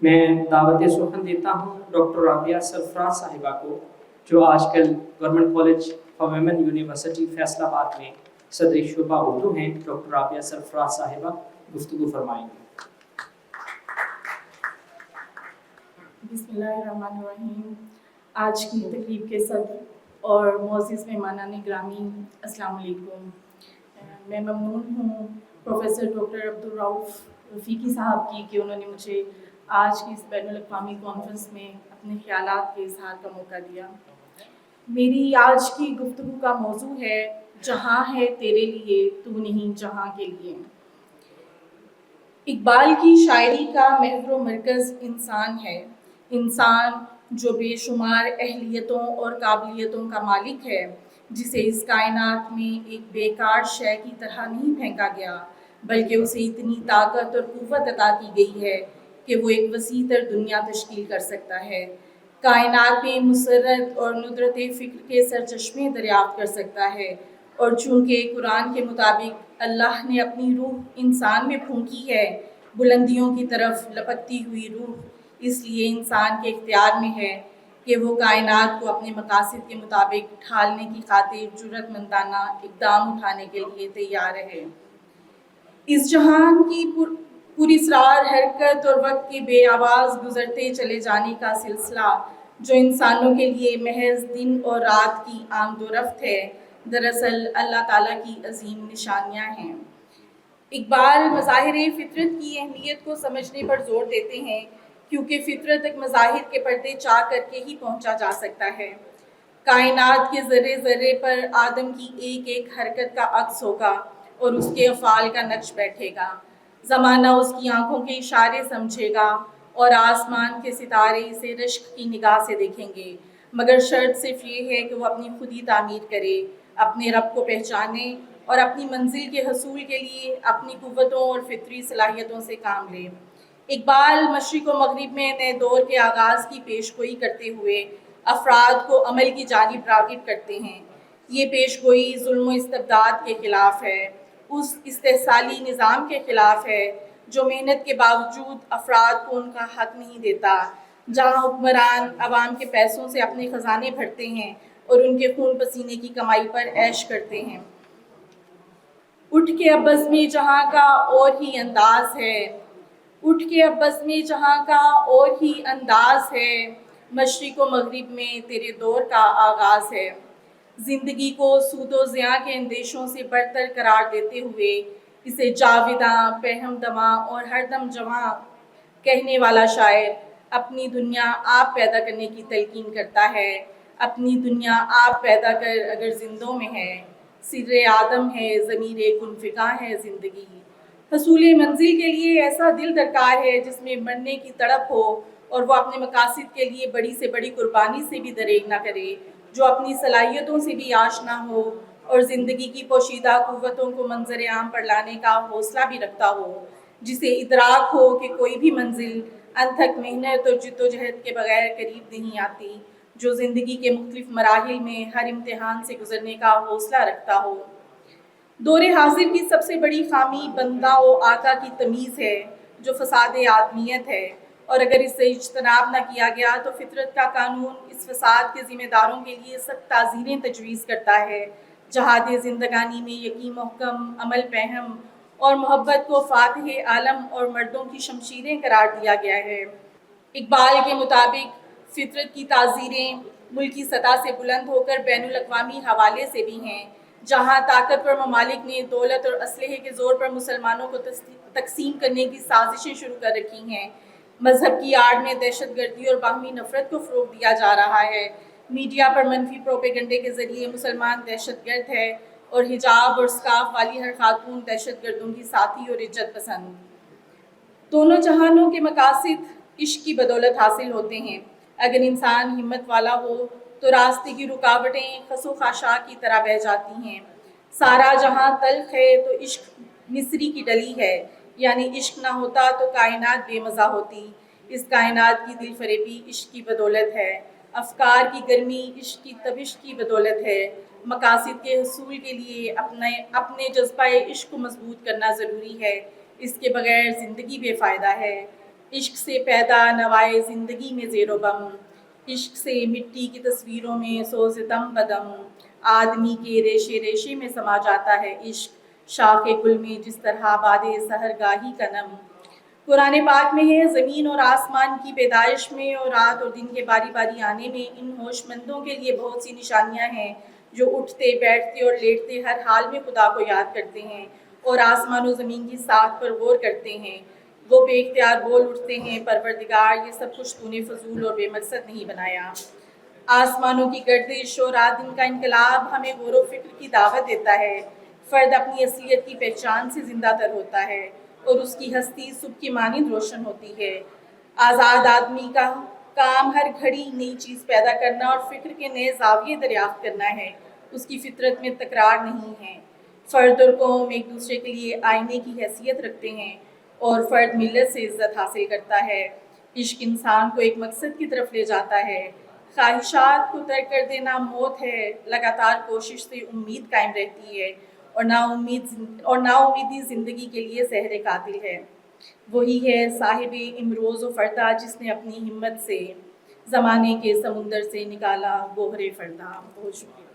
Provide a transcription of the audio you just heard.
میں دعوت سخن دیتا ہوں ڈاکٹر رابعہ سرفراز صاحبہ کو، جو آج کل government college for women university Faisal آباد میں صدر شعبہ اردو ہیں۔ ڈاکٹر رابعہ سرفراز صاحبہ گفتگو فرمائیں گے۔ بسم اللہ الرحمن الرحیم۔ آج کی تقریب کے صدر اور معزز مہمانان گرامی، السلام علیکم۔ میں ممنون ہوں پروفیسر ڈاکٹر عبدالرؤف رفیقی صاحب کی کہ انہوں نے مجھے آج کی اس بین الاقوامی کانفرنس میں اپنے خیالات کے اظہار کا موقع دیا۔ میری آج کی گفتگو کا موضوع ہے جہاں ہے تیرے لیے تو نہیں جہاں کے لیے۔ اقبال کی شاعری کا محور و مرکز انسان ہے، انسان جو بے شمار اہلیتوں اور قابلیتوں کا مالک ہے، جسے اس کائنات میں ایک بیکار شے کی طرح نہیں پھینکا گیا، بلکہ اسے اتنی طاقت اور قوت عطا کی گئی ہے کہ وہ ایک وسیع تر دنیا تشکیل کر سکتا ہے، کائنات میں مسرت اور ندرت فکر کے سرچشمے دریافت کر سکتا ہے، اور چونکہ قرآن کے مطابق اللہ نے اپنی روح انسان میں پھونکی ہے، بلندیوں کی طرف لپکتی ہوئی روح، اس لیے انسان کے اختیار میں ہے کہ وہ کائنات کو اپنے مقاصد کے مطابق ڈھالنے کی خاطر جرأت مندانہ اقدام اٹھانے کے لیے تیار ہے۔ اس جہان کی پراسرار حرکت اور وقت کے بے آواز گزرتے چلے جانے کا سلسلہ، جو انسانوں کے لیے محض دن اور رات کی آمد و رفت ہے، دراصل اللہ تعالیٰ کی عظیم نشانیاں ہیں۔ اقبال مظاہر فطرت کی اہمیت کو سمجھنے پر زور دیتے ہیں، کیونکہ فطرت تک مظاہر کے پردے چاک کر کے ہی پہنچا جا سکتا ہے۔ کائنات کے ذرے ذرے پر آدم کی ایک ایک حرکت کا عکس ہوگا اور اس کے افعال کا نقش بیٹھے گا۔ زمانہ اس کی آنکھوں کے اشارے سمجھے گا اور آسمان کے ستارے اسے رشک کی نگاہ سے دیکھیں گے، مگر شرط صرف یہ ہے کہ وہ اپنی خودی تعمیر کرے، اپنے رب کو پہچانے اور اپنی منزل کے حصول کے لیے اپنی قوتوں اور فطری صلاحیتوں سے کام لے۔ اقبال مشرق و مغرب میں نئے دور کے آغاز کی پیشگوئی کرتے ہوئے افراد کو عمل کی جانب راغب کرتے ہیں۔ یہ پیشگوئی ظلم و استبداد کے خلاف ہے، اس استحصالی نظام کے خلاف ہے جو محنت کے باوجود افراد کو ان کا حق نہیں دیتا، جہاں حکمران عوام کے پیسوں سے اپنے خزانے بھرتے ہیں اور ان کے خون پسینے کی کمائی پر عیش کرتے ہیں۔ اٹھ کے اب بزم جہاں کا اور ہی انداز ہے، اٹھ کے اب بزم جہاں کا اور ہی انداز ہے، مشرق و مغرب میں تیرے دور کا آغاز ہے۔ زندگی کو سود و زیاں کے اندیشوں سے برتر قرار دیتے ہوئے اسے جاوداں، پہم دماں اور ہر دم جواں کہنے والا شاعر اپنی دنیا آپ پیدا کرنے کی تلقین کرتا ہے۔ اپنی دنیا آپ پیدا کر اگر زندوں میں ہے، سر آدم ہے ضمیر کن فکاں ہے زندگی۔ حصول منزل کے لیے ایسا دل درکار ہے جس میں مرنے کی تڑپ ہو اور وہ اپنے مقاصد کے لیے بڑی سے بڑی قربانی سے بھی دریغ نہ کرے، جو اپنی صلاحیتوں سے بھی آشنا ہو اور زندگی کی پوشیدہ قوتوں کو منظر عام پر لانے کا حوصلہ بھی رکھتا ہو، جسے ادراک ہو کہ کوئی بھی منزل انتھک محنت اور جد و جہد کے بغیر قریب نہیں آتی، جو زندگی کے مختلف مراحل میں ہر امتحان سے گزرنے کا حوصلہ رکھتا ہو۔ دور حاضر کی سب سے بڑی خامی بندہ و آقا کی تمیز ہے، جو فساد آدمیت ہے، اور اگر اس سے اجتناب نہ کیا گیا تو فطرت کا قانون اس فساد کے ذمہ داروں کے لیے سخت تعزیریں تجویز کرتا ہے۔ جہاد زندگانی میں یقین محکم، عمل پہم اور محبت کو فاتح عالم اور مردوں کی شمشیریں قرار دیا گیا ہے۔ اقبال کے مطابق فطرت کی تعزیریں ملکی سطح سے بلند ہو کر بین الاقوامی حوالے سے بھی ہیں، جہاں طاقتور ممالک نے دولت اور اسلحے کے زور پر مسلمانوں کو تقسیم کرنے کی سازشیں شروع کر رکھی ہیں۔ مذہب کی آڑ میں دہشت گردی اور باہمی نفرت کو فروغ دیا جا رہا ہے۔ میڈیا پر منفی پروپیگنڈے کے ذریعے مسلمان دہشت گرد ہے اور حجاب اور سکارف والی ہر خاتون دہشت گردوں کی ساتھی اور عزت پسند۔ دونوں جہانوں کے مقاصد عشق کی بدولت حاصل ہوتے ہیں۔ اگر انسان ہمت والا ہو تو راستے کی رکاوٹیں خس و خاشاک کی طرح بہہ جاتی ہیں۔ سارا جہاں تلخ ہے تو عشق مصری کی ڈلی ہے، یعنی عشق نہ ہوتا تو کائنات بے مزہ ہوتی۔ اس کائنات کی دل فریبی عشق کی بدولت ہے، افکار کی گرمی عشق کی تبش کی بدولت ہے۔ مقاصد کے حصول کے لیے اپنے جذبہ عشق کو مضبوط کرنا ضروری ہے، اس کے بغیر زندگی بے فائدہ ہے۔ عشق سے پیدا نوائے زندگی میں زیر و بم، عشق سے مٹی کی تصویروں میں سو ستم بدم، آدمی کے ریشے ریشے میں سما جاتا ہے عشق، شاخ گل میں جس طرح باد سحر گاہی کا نم۔ قرآن پاک میں ہے زمین اور آسمان کی پیدائش میں اور رات اور دن کے باری باری آنے میں ان ہوش مندوں کے لیے بہت سی نشانیاں ہیں جو اٹھتے بیٹھتے اور لیٹتے ہر حال میں خدا کو یاد کرتے ہیں اور آسمان و زمین کی ساکھ پر غور کرتے ہیں۔ وہ بے اختیار بول اٹھتے ہیں، پروردگار یہ سب کچھ تو نے فضول اور بے مقصد نہیں بنایا۔ آسمانوں کی گردش اور رات دن کا انقلاب ہمیں غور و فکر کی دعوت دیتا ہے۔ فرد اپنی اصلیت کی پہچان سے زندہ تر ہوتا ہے اور اس کی ہستی صبح کی مانند روشن ہوتی ہے۔ آزاد آدمی کا کام ہر گھڑی نئی چیز پیدا کرنا اور فکر کے نئے زاویے دریافت کرنا ہے، اس کی فطرت میں تکرار نہیں ہے۔ فرد اور قوم ایک دوسرے کے لیے آئینے کی حیثیت رکھتے ہیں اور فرد ملت سے عزت حاصل کرتا ہے۔ عشق انسان کو ایک مقصد کی طرف لے جاتا ہے۔ خواہشات کو ترک کر دینا موت ہے، لگاتار کوشش سے امید قائم رہتی ہے اور نا امیدی زندگی کے لیے زہر قاتل ہے۔ وہی ہے صاحب امروز و فردا جس نے اپنی ہمت سے زمانے کے سمندر سے نکالا گوہر فردا۔ بہت شکریہ۔